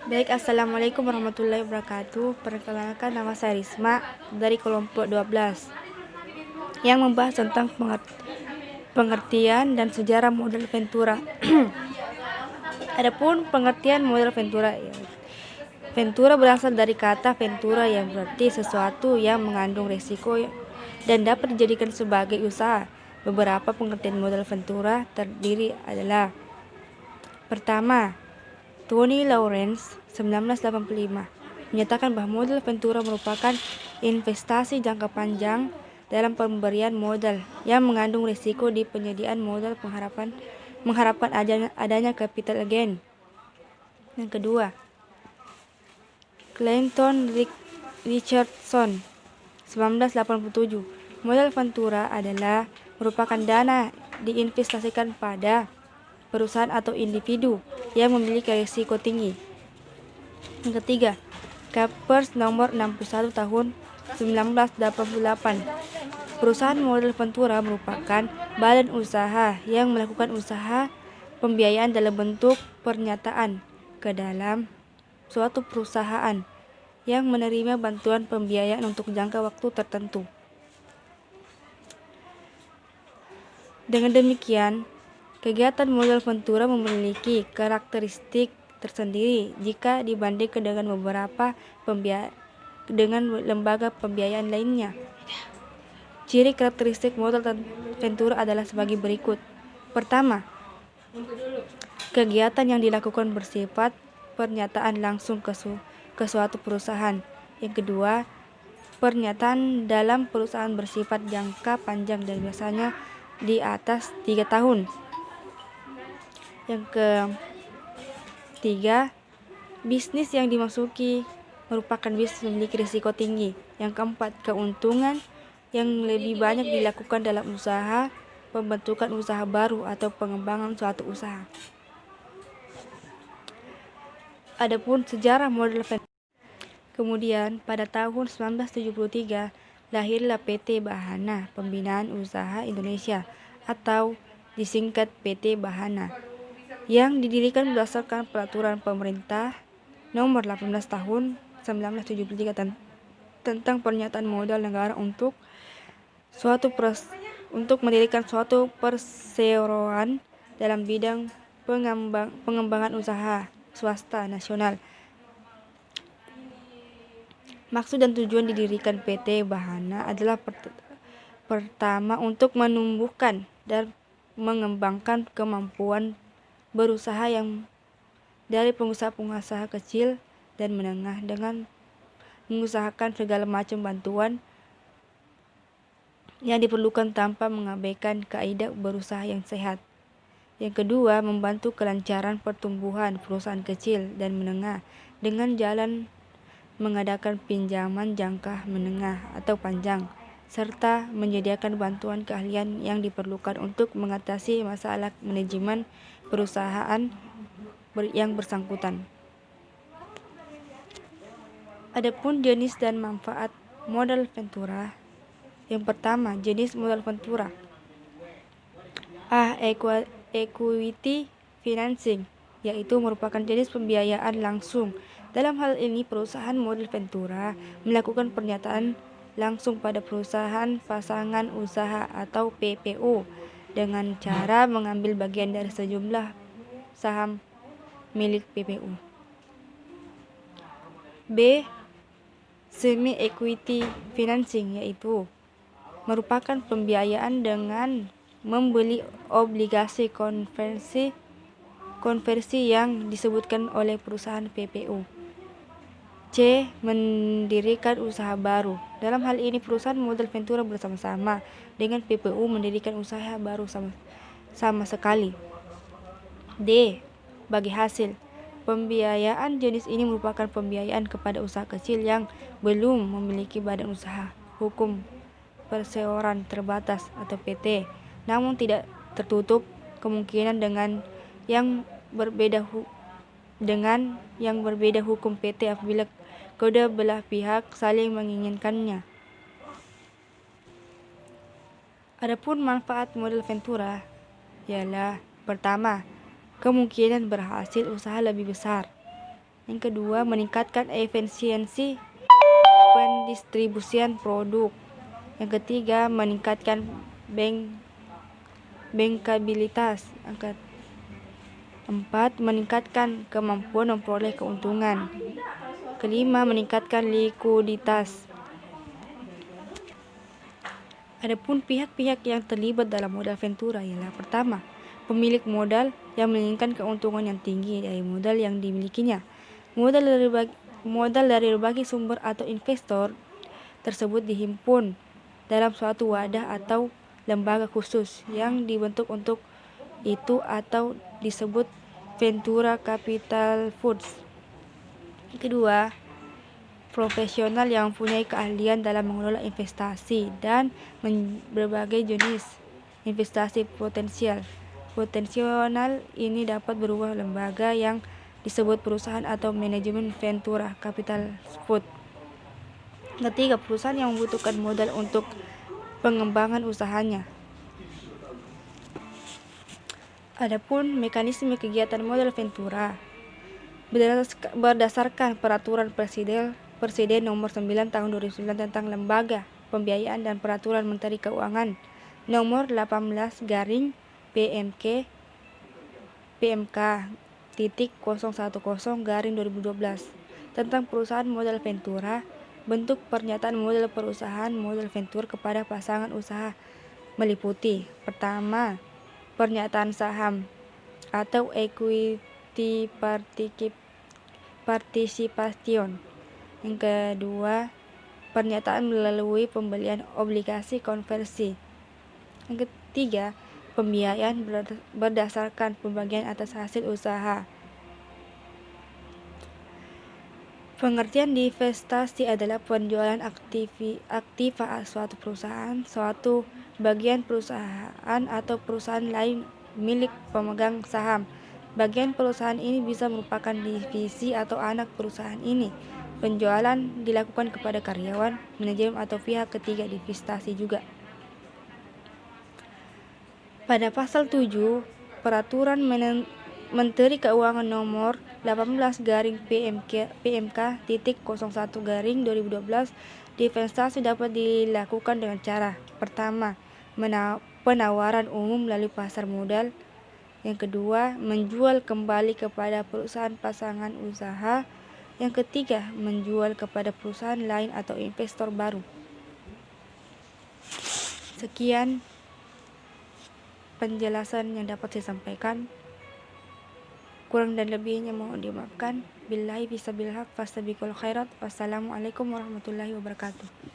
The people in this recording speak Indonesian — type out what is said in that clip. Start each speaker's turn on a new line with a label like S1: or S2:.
S1: Baik, Assalamualaikum warahmatullahi wabarakatuh. Perkenalkan, nama saya Risma dari kelompok 12 yang membahas tentang pengertian dan sejarah model Ventura. Adapun pengertian model Ventura, Ventura berasal dari kata ventura yang berarti sesuatu yang mengandung risiko dan dapat dijadikan sebagai usaha. Beberapa pengertian model Ventura terdiri adalah: pertama, Tony Lawrence 1985 menyatakan bahwa model Ventura merupakan investasi jangka panjang dalam pemberian modal yang mengandung risiko di penyediaan modal mengharapkan adanya capital gain. Yang kedua, Clayton Richardson 1987 model Ventura adalah merupakan dana diinvestasikan pada perusahaan atau individu yang memiliki risiko tinggi. Yang ketiga, Capers nomor 61 tahun 1988. Perusahaan model Ventura merupakan badan usaha yang melakukan usaha pembiayaan dalam bentuk pernyataan ke dalam suatu perusahaan yang menerima bantuan pembiayaan untuk jangka waktu tertentu. Dengan demikian, kegiatan model Ventura memiliki karakteristik tersendiri jika dibandingkan dengan beberapa lembaga pembiayaan lainnya. Ciri karakteristik model Ventura adalah sebagai berikut. Pertama, kegiatan yang dilakukan bersifat pernyataan langsung ke suatu perusahaan. Yang kedua, pernyataan dalam perusahaan bersifat jangka panjang dan biasanya di atas 3 tahun. Yang ketiga, bisnis yang dimasuki merupakan bisnis memiliki risiko tinggi. Yang keempat, keuntungan yang lebih banyak dilakukan dalam usaha pembentukan usaha baru atau pengembangan suatu usaha. Adapun sejarah model Ventura. Kemudian pada tahun 1973 lahirlah PT Bahana Pembinaan Usaha Indonesia atau disingkat PT Bahana, yang didirikan berdasarkan peraturan pemerintah nomor 18 tahun 1973 tentang pernyataan modal negara untuk mendirikan suatu perseroan dalam bidang pengembangan usaha swasta nasional. Maksud dan tujuan didirikan PT Bahana adalah pertama, untuk menumbuhkan dan mengembangkan kemampuan berusaha yang dari pengusaha-pengusaha kecil dan menengah dengan mengusahakan segala macam bantuan yang diperlukan tanpa mengabaikan kaidah berusaha yang sehat. Yang kedua, membantu kelancaran pertumbuhan perusahaan kecil dan menengah dengan jalan mengadakan pinjaman jangka menengah atau panjang, serta menyediakan bantuan keahlian yang diperlukan untuk mengatasi masalah manajemen perusahaan yang bersangkutan. Adapun jenis dan manfaat modal Ventura. Yang pertama, jenis modal Ventura. Equity financing, yaitu merupakan jenis pembiayaan langsung. Dalam hal ini, perusahaan model Ventura melakukan pernyataan langsung pada perusahaan pasangan usaha atau PPU dengan cara mengambil bagian dari sejumlah saham milik PPU. B. Semi-equity financing, yaitu merupakan pembiayaan dengan membeli obligasi konversi yang disebutkan oleh perusahaan PPU. C. Mendirikan usaha baru. Dalam hal ini, perusahaan model Ventura bersama-sama dengan PPU mendirikan usaha baru sama sekali. D. Bagi hasil. Pembiayaan jenis ini merupakan pembiayaan kepada usaha kecil yang belum memiliki badan usaha hukum perseroan terbatas atau PT, namun tidak tertutup kemungkinan dengan yang berbeda hukum PT apabila kedua belah pihak saling menginginkannya. Adapun manfaat model Ventura ialah: pertama, kemungkinan berhasil usaha lebih besar. Yang kedua, meningkatkan efisiensi pendistribusian produk. Yang ketiga, meningkatkan bankabilitas. Yang keempat, meningkatkan kemampuan memperoleh keuntungan. Kelima, meningkatkan likuiditas. Adapun pihak-pihak yang terlibat dalam modal ventura ialah pertama, pemilik modal yang menginginkan keuntungan yang tinggi dari modal yang dimilikinya. Modal dari berbagai sumber atau investor tersebut dihimpun dalam suatu wadah atau lembaga khusus yang dibentuk untuk itu atau disebut ventura capital funds. Kedua, profesional yang mempunyai keahlian dalam mengelola investasi dan berbagai jenis investasi potensial ini dapat berupa lembaga yang disebut perusahaan atau manajemen ventura capital fund. Ketiga, perusahaan yang membutuhkan modal untuk pengembangan usahanya. Adapun mekanisme kegiatan modal ventura berdasarkan peraturan Presiden nomor 9 tahun 2009 tentang lembaga pembiayaan dan peraturan Menteri Keuangan nomor 18 garing PMK titik 010 garing 2012 tentang perusahaan modal ventura. Bentuk pernyataan modal perusahaan modal ventura kepada pasangan usaha meliputi: pertama, pernyataan saham atau equity participation. Yang kedua, pernyataan melalui pembelian obligasi konversi. Yang ketiga, pembiayaan berdasarkan pembagian atas hasil usaha. Pengertian divestasi adalah penjualan aktiva suatu perusahaan, suatu bagian perusahaan atau perusahaan lain milik pemegang saham. Bagian perusahaan ini bisa merupakan divisi atau anak perusahaan ini. Penjualan dilakukan kepada karyawan, manajemen atau pihak ketiga divestasi juga. Pada pasal 7 Peraturan Menteri Keuangan nomor 18 garing PMK titik 01 garing 2012, divestasi dapat dilakukan dengan cara: pertama, penawaran umum melalui pasar modal. Yang kedua, menjual kembali kepada perusahaan pasangan usaha. Yang ketiga, menjual kepada perusahaan lain atau investor baru. Sekian penjelasan yang dapat saya sampaikan. Kurang dan lebihnya mohon dimaafkan. Billahi fisabilillah fastabiqul khairat. Wassalamualaikum warahmatullahi wabarakatuh.